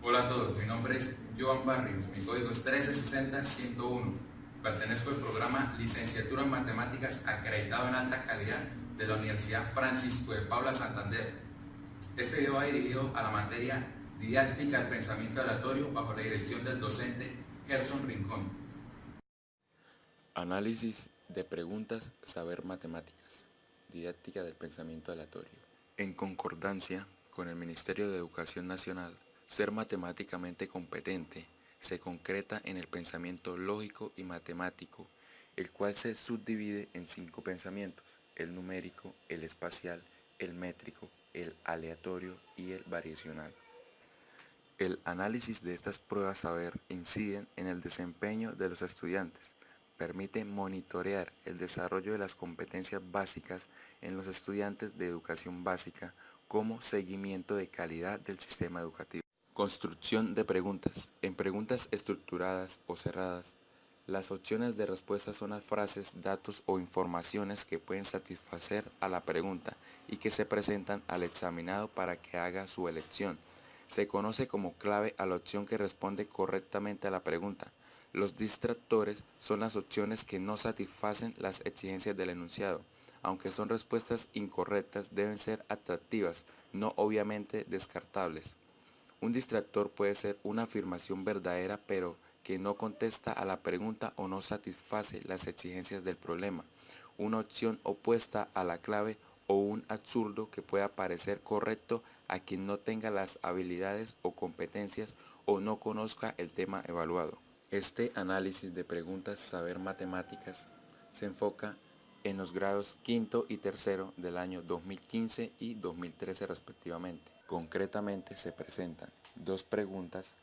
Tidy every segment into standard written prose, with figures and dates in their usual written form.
Hola a todos, mi nombre es Joan Barrios, mi código es 13601. Pertenezco al programa Licenciatura en Matemáticas acreditado en alta calidad de la Universidad Francisco de Paula Santander. Este video va dirigido a la materia Didáctica del Pensamiento Aleatorio bajo la dirección del docente Gerson Rincón. Análisis de preguntas, saber matemáticas. Didáctica del pensamiento aleatorio. En concordancia con el Ministerio de Educación Nacional, ser matemáticamente competente se concreta en el pensamiento lógico y matemático, el cual se subdivide en 5 pensamientos: el numérico, el espacial, el métrico, el aleatorio y el variacional. El análisis de estas pruebas saber inciden en el desempeño de los estudiantes, permite monitorear el desarrollo de las competencias básicas en los estudiantes de educación básica como seguimiento de calidad del sistema educativo. Construcción de preguntas. En preguntas estructuradas o cerradas, las opciones de respuesta son las frases, datos o informaciones que pueden satisfacer a la pregunta y que se presentan al examinado para que haga su elección. Se conoce como clave a la opción que responde correctamente a la pregunta. Los distractores son las opciones que no satisfacen las exigencias del enunciado. Aunque son respuestas incorrectas, deben ser atractivas, no obviamente descartables. Un distractor puede ser una afirmación verdadera pero que no contesta a la pregunta o no satisface las exigencias del problema. Una opción opuesta a la clave o un absurdo que pueda parecer correcto a quien no tenga las habilidades o competencias o no conozca el tema evaluado. Este análisis de preguntas saber matemáticas se enfoca en los grados quinto y tercero del año 2015 y 2013 respectivamente. Concretamente se presentan 2 preguntas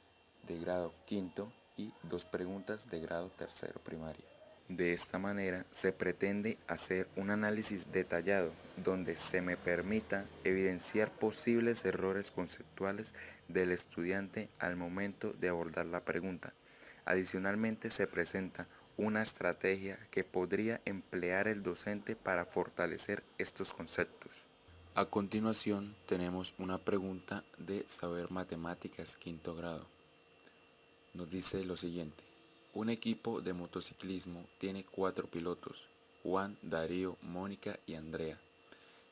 de grado quinto y 2 preguntas de grado tercero primaria. De esta manera se pretende hacer un análisis detallado donde se me permita evidenciar posibles errores conceptuales del estudiante al momento de abordar la pregunta. Adicionalmente se presenta una estrategia que podría emplear el docente para fortalecer estos conceptos. A continuación tenemos una pregunta de saber matemáticas quinto grado. Nos dice lo siguiente: un equipo de motociclismo tiene 4 pilotos: Juan, Darío, Mónica y Andrea.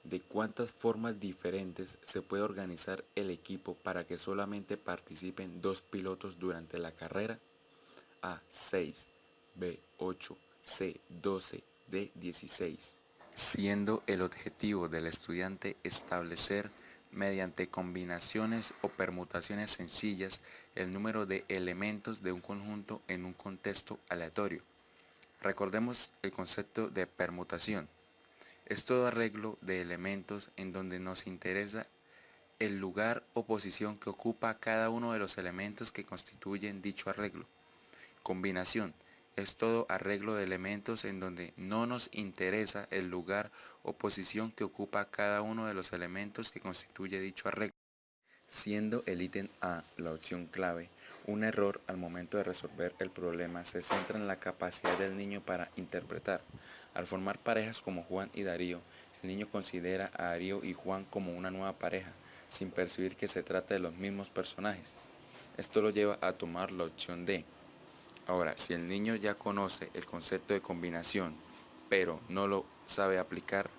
¿De cuántas formas diferentes se puede organizar el equipo para que solamente participen 2 pilotos durante la carrera? A, 6, B, 8, C, 12, D, 16. Siendo el objetivo del estudiante establecer mediante combinaciones o permutaciones sencillas el número de elementos de un conjunto en un contexto aleatorio. Recordemos el concepto de permutación. Es todo arreglo de elementos en donde nos interesa el lugar o posición que ocupa cada uno de los elementos que constituyen dicho arreglo. Combinación es todo arreglo de elementos en donde no nos interesa el lugar o posición que ocupa cada uno de los elementos que constituye dicho arreglo. Siendo el ítem A la opción clave, un error al momento de resolver el problema se centra en la capacidad del niño para interpretar. Al formar parejas como Juan y Darío, el niño considera a Darío y Juan como una nueva pareja, sin percibir que se trata de los mismos personajes. Esto lo lleva a tomar la opción D. Ahora, si el niño ya conoce el concepto de combinación, pero no lo sabe aplicar,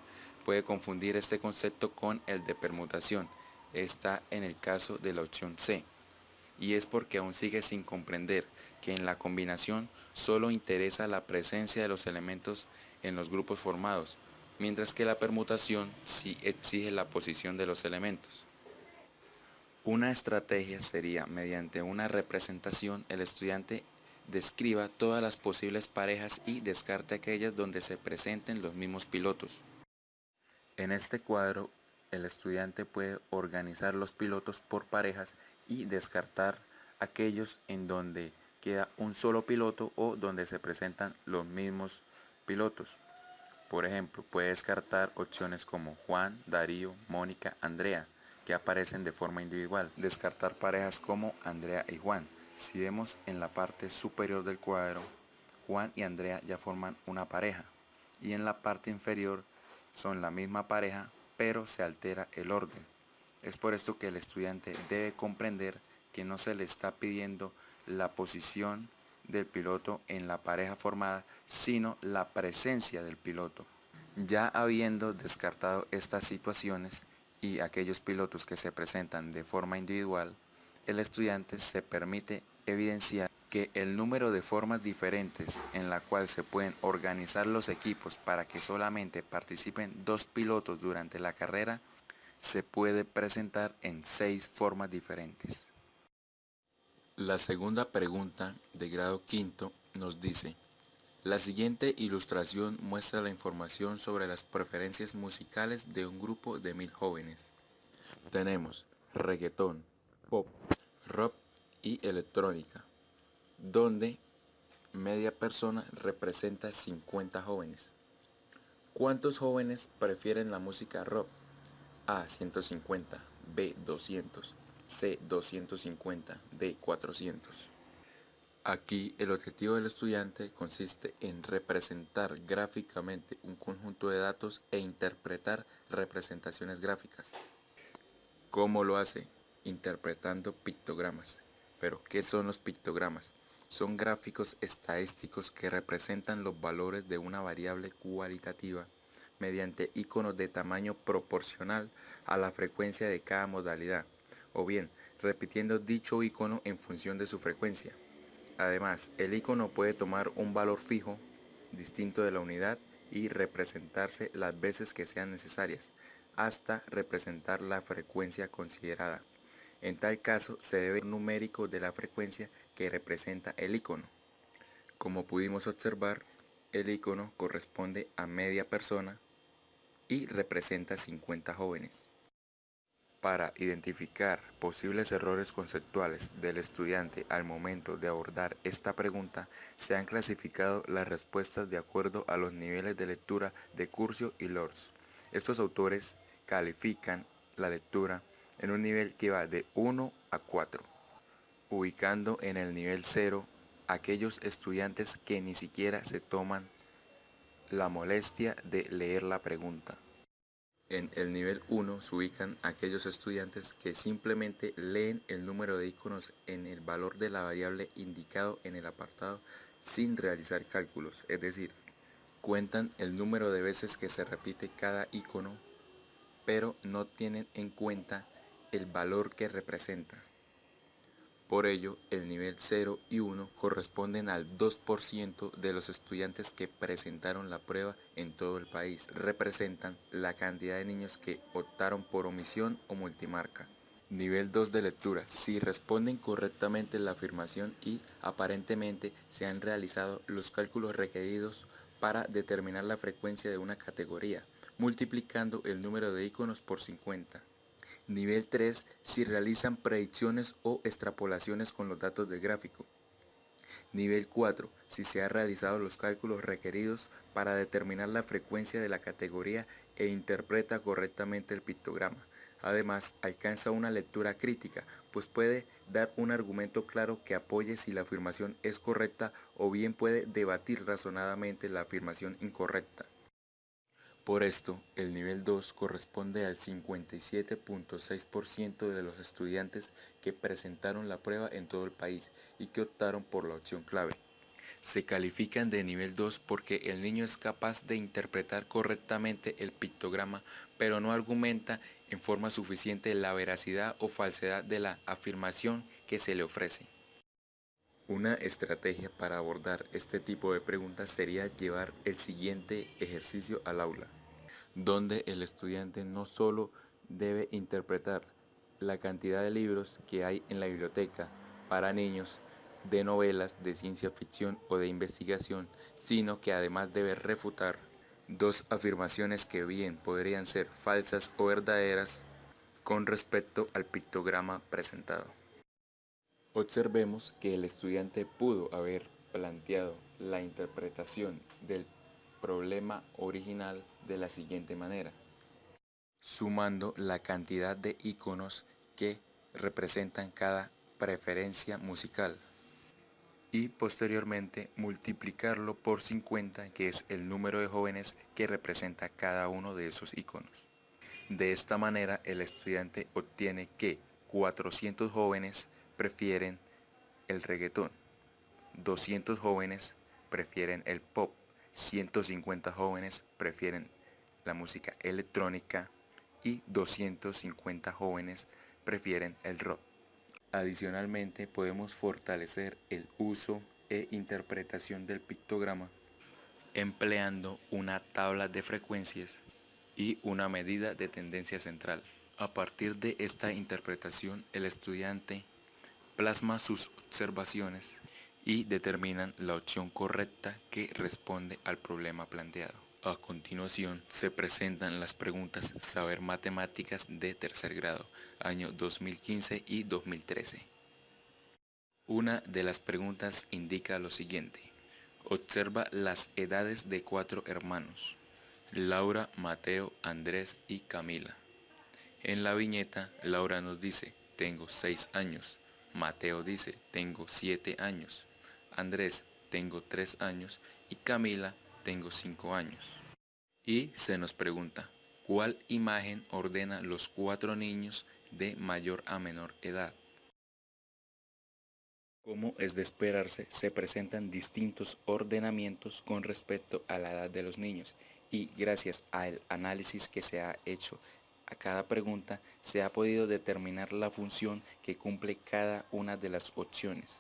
puede confundir este concepto con el de permutación. Está en el caso de la opción C, y es porque aún sigue sin comprender que en la combinación solo interesa la presencia de los elementos en los grupos formados, mientras que la permutación sí exige la posición de los elementos. Una estrategia sería, mediante una representación, el estudiante describa todas las posibles parejas y descarte aquellas donde se presenten los mismos pilotos. En este cuadro, el estudiante puede organizar los pilotos por parejas y descartar aquellos en donde queda un solo piloto o donde se presentan los mismos pilotos. Por ejemplo, puede descartar opciones como Juan, Darío, Mónica, Andrea, que aparecen de forma individual. Descartar parejas como Andrea y Juan. Si vemos en la parte superior del cuadro, Juan y Andrea ya forman una pareja, y en la parte inferior son la misma pareja, pero se altera el orden. Es por esto que el estudiante debe comprender que no se le está pidiendo la posición del piloto en la pareja formada, sino la presencia del piloto. Ya habiendo descartado estas situaciones y aquellos pilotos que se presentan de forma individual, el estudiante se permite evidenciar que el número de formas diferentes en la cual se pueden organizar los equipos para que solamente participen 2 pilotos durante la carrera se puede presentar en 6 formas diferentes. La segunda pregunta de grado quinto nos dice: la siguiente ilustración muestra la información sobre las preferencias musicales de un grupo de 1000 jóvenes. Tenemos reggaetón, pop, rock y electrónica, donde media persona representa 50 jóvenes. ¿Cuántos jóvenes prefieren la música rock? A 150, B 200, C 250, D 400. Aquí el objetivo del estudiante consiste en representar gráficamente un conjunto de datos e interpretar representaciones gráficas. ¿Cómo lo hace? Interpretando pictogramas. ¿Pero qué son los pictogramas? Son gráficos estadísticos que representan los valores de una variable cualitativa mediante iconos de tamaño proporcional a la frecuencia de cada modalidad, o bien repitiendo dicho icono en función de su frecuencia. Además, el icono puede tomar un valor fijo, distinto de la unidad, y representarse las veces que sean necesarias, hasta representar la frecuencia considerada. En tal caso, se debe un numérico de la frecuencia que representa el icono. Como pudimos observar, el icono corresponde a media persona y representa 50 jóvenes. Para identificar posibles errores conceptuales del estudiante al momento de abordar esta pregunta, se han clasificado las respuestas de acuerdo a los niveles de lectura de Curcio y Lorz. Estos autores califican la lectura en un nivel que va de 1 a 4, ubicando en el nivel 0 aquellos estudiantes que ni siquiera se toman la molestia de leer la pregunta. En el nivel 1 se ubican aquellos estudiantes que simplemente leen el número de iconos en el valor de la variable indicado en el apartado sin realizar cálculos, es decir, cuentan el número de veces que se repite cada icono, pero no tienen en cuenta el valor que representa. Por ello, el nivel 0 y 1 corresponden al 2% de los estudiantes que presentaron la prueba en todo el país. Representan la cantidad de niños que optaron por omisión o multimarca. Nivel 2 de lectura. Si responden correctamente la afirmación y aparentemente se han realizado los cálculos requeridos para determinar la frecuencia de una categoría, multiplicando el número de iconos por 50. Nivel 3, si realizan predicciones o extrapolaciones con los datos del gráfico. Nivel 4, si se han realizado los cálculos requeridos para determinar la frecuencia de la categoría e interpreta correctamente el pictograma. Además, alcanza una lectura crítica, pues puede dar un argumento claro que apoye si la afirmación es correcta o bien puede debatir razonadamente la afirmación incorrecta. Por esto, el nivel 2 corresponde al 57.6% de los estudiantes que presentaron la prueba en todo el país y que optaron por la opción clave. Se califican de nivel 2 porque el niño es capaz de interpretar correctamente el pictograma, pero no argumenta en forma suficiente la veracidad o falsedad de la afirmación que se le ofrece. Una estrategia para abordar este tipo de preguntas sería llevar el siguiente ejercicio al aula, donde el estudiante no solo debe interpretar la cantidad de libros que hay en la biblioteca para niños, de novelas, de ciencia ficción o de investigación, sino que además debe refutar dos afirmaciones que bien podrían ser falsas o verdaderas con respecto al pictograma presentado. Observemos que el estudiante pudo haber planteado la interpretación del problema original de la siguiente manera: sumando la cantidad de iconos que representan cada preferencia musical y posteriormente multiplicarlo por 50, que es el número de jóvenes que representa cada uno de esos iconos. De esta manera el estudiante obtiene que 400 jóvenes prefieren el reggaetón, 200 jóvenes prefieren el pop, 150 jóvenes prefieren la música electrónica y 250 jóvenes prefieren el rock. Adicionalmente, podemos fortalecer el uso e interpretación del pictograma empleando una tabla de frecuencias y una medida de tendencia central. A partir de esta interpretación, el estudiante plasma sus observaciones y determinan la opción correcta que responde al problema planteado. A continuación, se presentan las preguntas Saber Matemáticas de tercer grado, año 2015 y 2013. Una de las preguntas indica lo siguiente. Observa las edades de 4 hermanos, Laura, Mateo, Andrés y Camila. En la viñeta, Laura nos dice, tengo 6 años. Mateo dice, tengo 7 años. Andrés, tengo 3 años. Y Camila, tengo 5 años. Y se nos pregunta, ¿cuál imagen ordena los 4 niños de mayor a menor edad? Como es de esperarse, se presentan distintos ordenamientos con respecto a la edad de los niños y gracias al análisis que se ha hecho a cada pregunta, se ha podido determinar la función que cumple cada una de las opciones,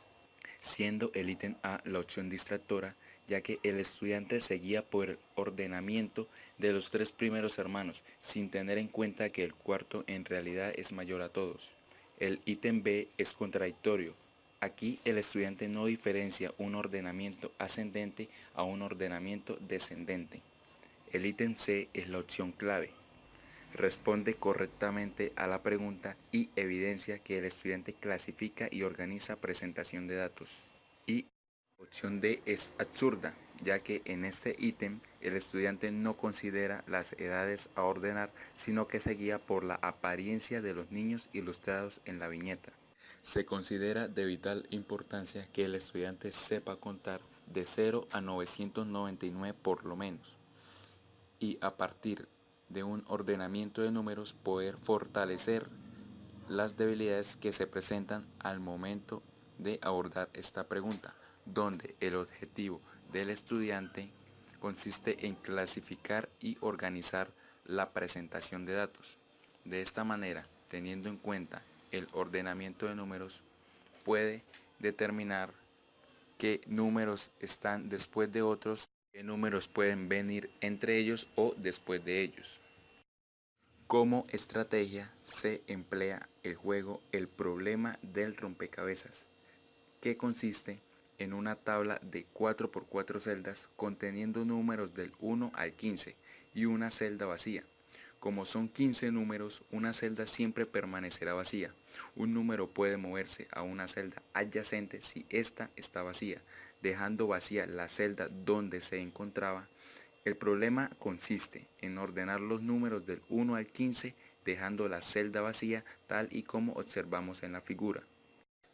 siendo el ítem A la opción distractora, ya que el estudiante se guía por el ordenamiento de los 3 primeros hermanos, sin tener en cuenta que el cuarto en realidad es mayor a todos. El ítem B es contradictorio. Aquí el estudiante no diferencia un ordenamiento ascendente a un ordenamiento descendente. El ítem C es la opción clave. Responde correctamente a la pregunta y evidencia que el estudiante clasifica y organiza presentación de datos. Y opción D es absurda, ya que en este ítem el estudiante no considera las edades a ordenar, sino que se guía por la apariencia de los niños ilustrados en la viñeta. Se considera de vital importancia que el estudiante sepa contar de 0 a 999 por lo menos, y a partir de un ordenamiento de números poder fortalecer las debilidades que se presentan al momento de abordar esta pregunta, donde el objetivo del estudiante consiste en clasificar y organizar la presentación de datos. De esta manera, teniendo en cuenta el ordenamiento de números, puede determinar qué números están después de otros, qué números pueden venir entre ellos o después de ellos. Como estrategia se emplea el juego El problema del rompecabezas, que consiste en una tabla de 4×4 celdas conteniendo números del 1 al 15 y una celda vacía. Como son 15 números, una celda siempre permanecerá vacía. Un número puede moverse a una celda adyacente si ésta está vacía, dejando vacía la celda donde se encontraba. El problema consiste en ordenar los números del 1 al 15 dejando la celda vacía tal y como observamos en la figura.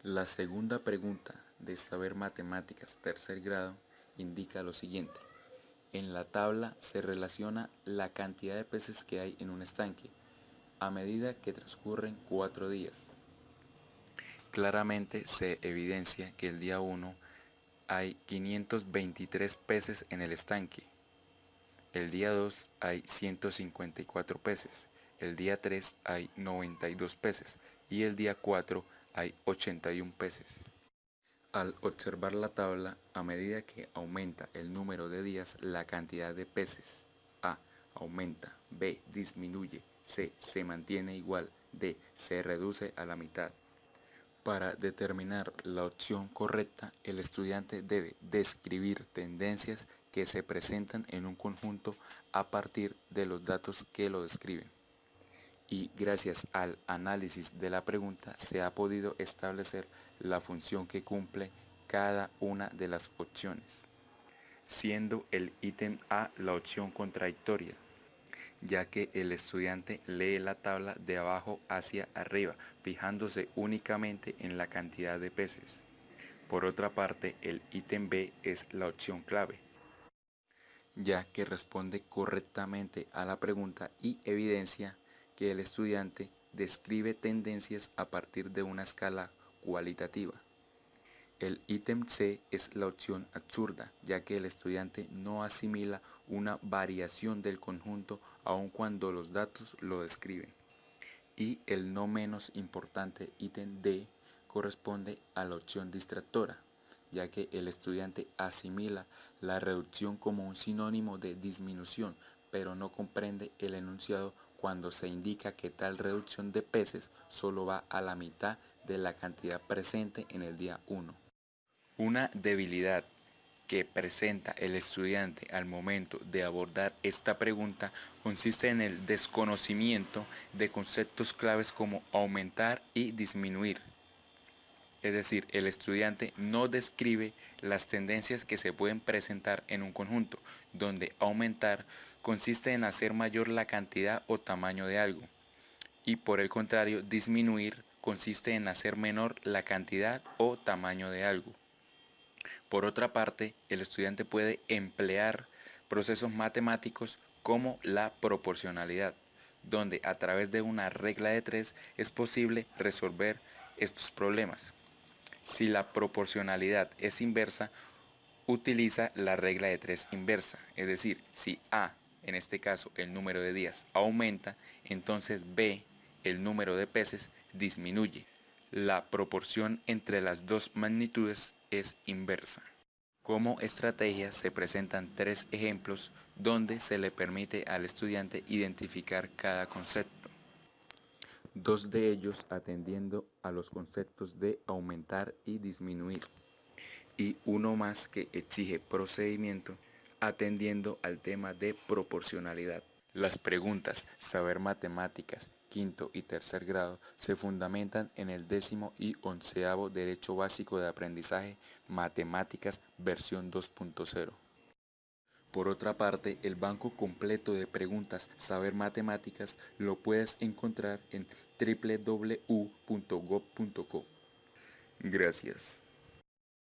La segunda pregunta de Saber Matemáticas tercer grado indica lo siguiente. En la tabla se relaciona la cantidad de peces que hay en un estanque a medida que transcurren 4 días. Claramente se evidencia que el día 1 hay 523 peces en el estanque. El día 2 hay 154 peces, el día 3 hay 92 peces y el día 4 hay 81 peces. Al observar la tabla, a medida que aumenta el número de días, la cantidad de peces A aumenta, B disminuye, C se mantiene igual, D se reduce a la mitad. Para determinar la opción correcta, el estudiante debe describir tendencias que se presentan en un conjunto a partir de los datos que lo describen. Y gracias al análisis de la pregunta se ha podido establecer la función que cumple cada una de las opciones, siendo el ítem A la opción contradictoria, ya que el estudiante lee la tabla de abajo hacia arriba, fijándose únicamente en la cantidad de peces. Por otra parte, el ítem B es la opción clave, ya que responde correctamente a la pregunta y evidencia que el estudiante describe tendencias a partir de una escala cualitativa. El ítem C es la opción absurda, ya que el estudiante no asimila una variación del conjunto aun cuando los datos lo describen. Y el no menos importante ítem D corresponde a la opción distractora, ya que el estudiante asimila la reducción como un sinónimo de disminución, pero no comprende el enunciado cuando se indica que tal reducción de peces solo va a la mitad de la cantidad presente en el día 1. Una debilidad que presenta el estudiante al momento de abordar esta pregunta consiste en el desconocimiento de conceptos claves como aumentar y disminuir. Es decir, el estudiante no describe las tendencias que se pueden presentar en un conjunto, donde aumentar consiste en hacer mayor la cantidad o tamaño de algo, y por el contrario, disminuir consiste en hacer menor la cantidad o tamaño de algo. Por otra parte, el estudiante puede emplear procesos matemáticos como la proporcionalidad, donde a través de una regla de 3 es posible resolver estos problemas. Si la proporcionalidad es inversa, utiliza la regla de 3 inversa, es decir, si A, en este caso el número de días, aumenta, entonces B, el número de peces, disminuye. La proporción entre las dos magnitudes es inversa. Como estrategia se presentan 3 ejemplos donde se le permite al estudiante identificar cada concepto. 2 de ellos atendiendo a los conceptos de aumentar y disminuir, y uno más que exige procedimiento atendiendo al tema de proporcionalidad. Las preguntas Saber Matemáticas, quinto y tercer grado se fundamentan en el 10º y 11º Derecho Básico de Aprendizaje Matemáticas versión 2.0. Por otra parte, el banco completo de preguntas Saber Matemáticas lo puedes encontrar en www.gov.co. Gracias.